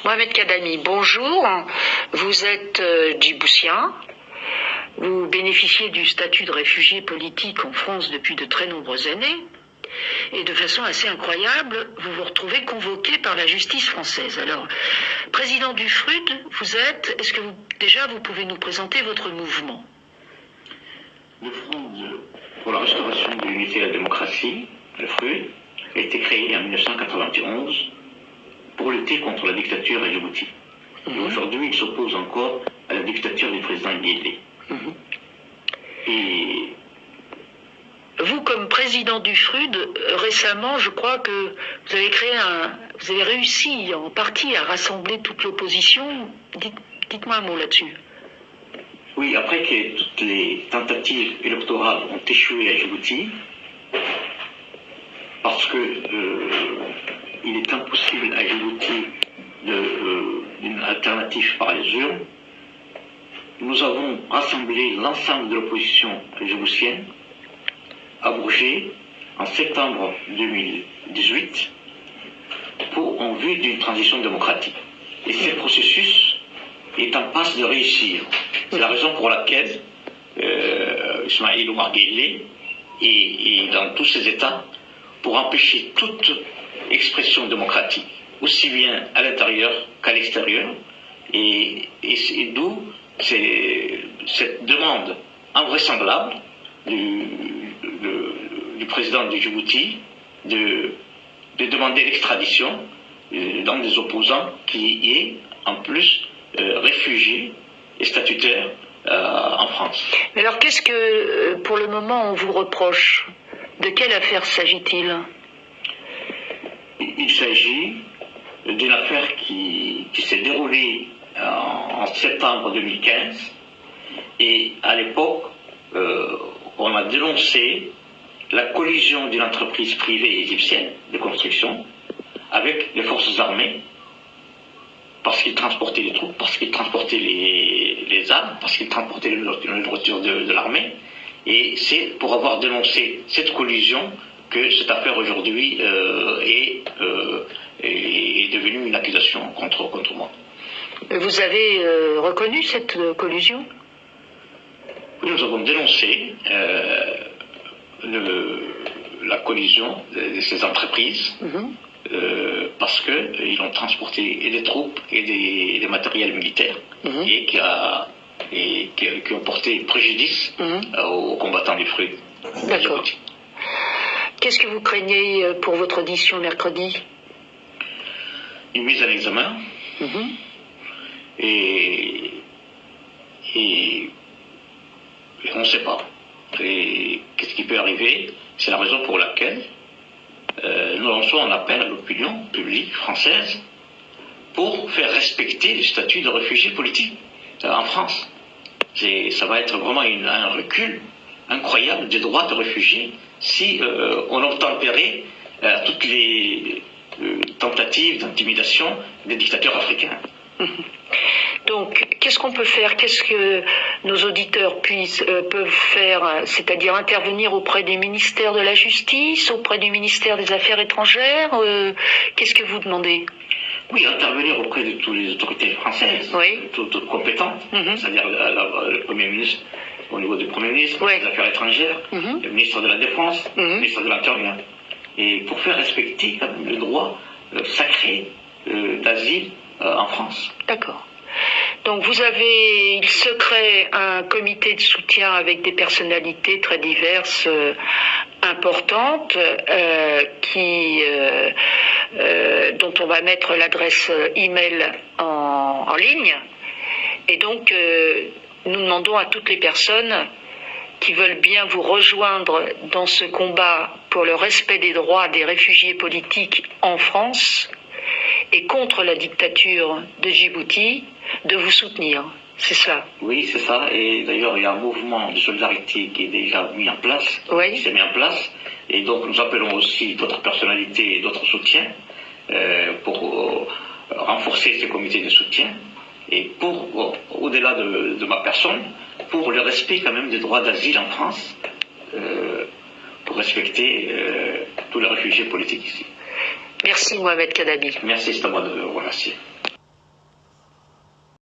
Mohamed Kadami, bonjour. Vous êtes djiboutien. Vous bénéficiez du statut de réfugié politique en France depuis de très nombreuses années. Et de façon assez incroyable, vous vous retrouvez convoqué par la justice française. Alors, président du FRUD, est-ce que vous pouvez nous présenter votre mouvement? Le Front pour la restauration de l'unité et de la démocratie, le FRUD, a été créé en 1991 pour lutter contre la dictature à Djibouti. Et aujourd'hui, il s'oppose encore à la dictature du président Guelleh. Et vous, comme président du FRUD, récemment, je crois que vous avez réussi en partie à rassembler toute l'opposition. Dites-moi un mot là-dessus. oui, après que toutes les tentatives électorales ont échoué à Djibouti, parce que il est impossible à Djibouti d'une alternative par les urnes, nous avons rassemblé l'ensemble de l'opposition djiboutienne à Bourget en septembre 2018 en vue d'une transition démocratique. Et ce processus est en passe de réussir. C'est la raison pour laquelle Ismaïl Omar Guelleh est dans tous ses États pour empêcher toute expression démocratique, aussi bien à l'intérieur qu'à l'extérieur, et d'où cette demande invraisemblable du président de Djibouti de demander l'extradition d'un des opposants qui est en plus réfugié et statutaire en France. Mais alors qu'est-ce que pour le moment on vous reproche? De quelle affaire s'agit-il? Il s'agit d'une affaire qui s'est déroulée en septembre 2015, et à l'époque on a dénoncé la collusion d'une entreprise privée égyptienne de construction avec les forces armées, parce qu'ils transportaient les troupes, parce qu'ils transportaient les armes, parce qu'ils transportaient les nourritures de l'armée. Et c'est pour avoir dénoncé cette collusion que cette affaire aujourd'hui est devenue une accusation contre moi. Vous avez reconnu cette collusion? Nous avons dénoncé la collusion de ces entreprises parce qu'ils ont transporté des troupes et des matériels militaires et qui ont porté préjudice aux combattants du FRUD. D'accord. Qu'est-ce que vous craignez pour votre audition mercredi? Une mise en examen et on ne sait pas. Et qu'est-ce qui peut arriver? C'est la raison pour laquelle nous lançons un appel à l'opinion publique française pour faire respecter le statut de réfugié politique en France. Ça va être vraiment un recul incroyable des droits de réfugiés si on obtempérait toutes les tentatives d'intimidation des dictateurs africains. Donc, qu'est-ce qu'on peut faire? Qu'est-ce que nos auditeurs peuvent faire? C'est-à-dire intervenir auprès des ministères de la Justice, auprès du ministère des Affaires étrangères? Qu'est-ce que vous demandez? Oui, intervenir auprès de toutes les autorités françaises, toutes compétentes, c'est-à-dire le Premier ministre, au niveau du Premier ministre, des Affaires étrangères, le ministre de la Défense, le ministre de l'Intérieur, et pour faire respecter le droit sacré d'asile en France. D'accord. Donc il se crée un comité de soutien avec des personnalités très diverses, importantes, dont on va mettre l'adresse email en ligne. Et donc nous demandons à toutes les personnes qui veulent bien vous rejoindre dans ce combat pour le respect des droits des réfugiés politiques en France et contre la dictature de Djibouti, de vous soutenir. C'est ça? Oui, c'est ça. Et d'ailleurs, il y a un mouvement de solidarité qui est déjà mis en place, qui s'est mis en place. Et donc, nous appelons aussi d'autres personnalités et d'autres soutiens pour renforcer ces comités de soutien. Et au-delà de ma personne, pour le respect quand même des droits d'asile en France, pour respecter tous les réfugiés politiques ici. Merci Mohamed Kadami. Merci, c'est à moi de vous remercier.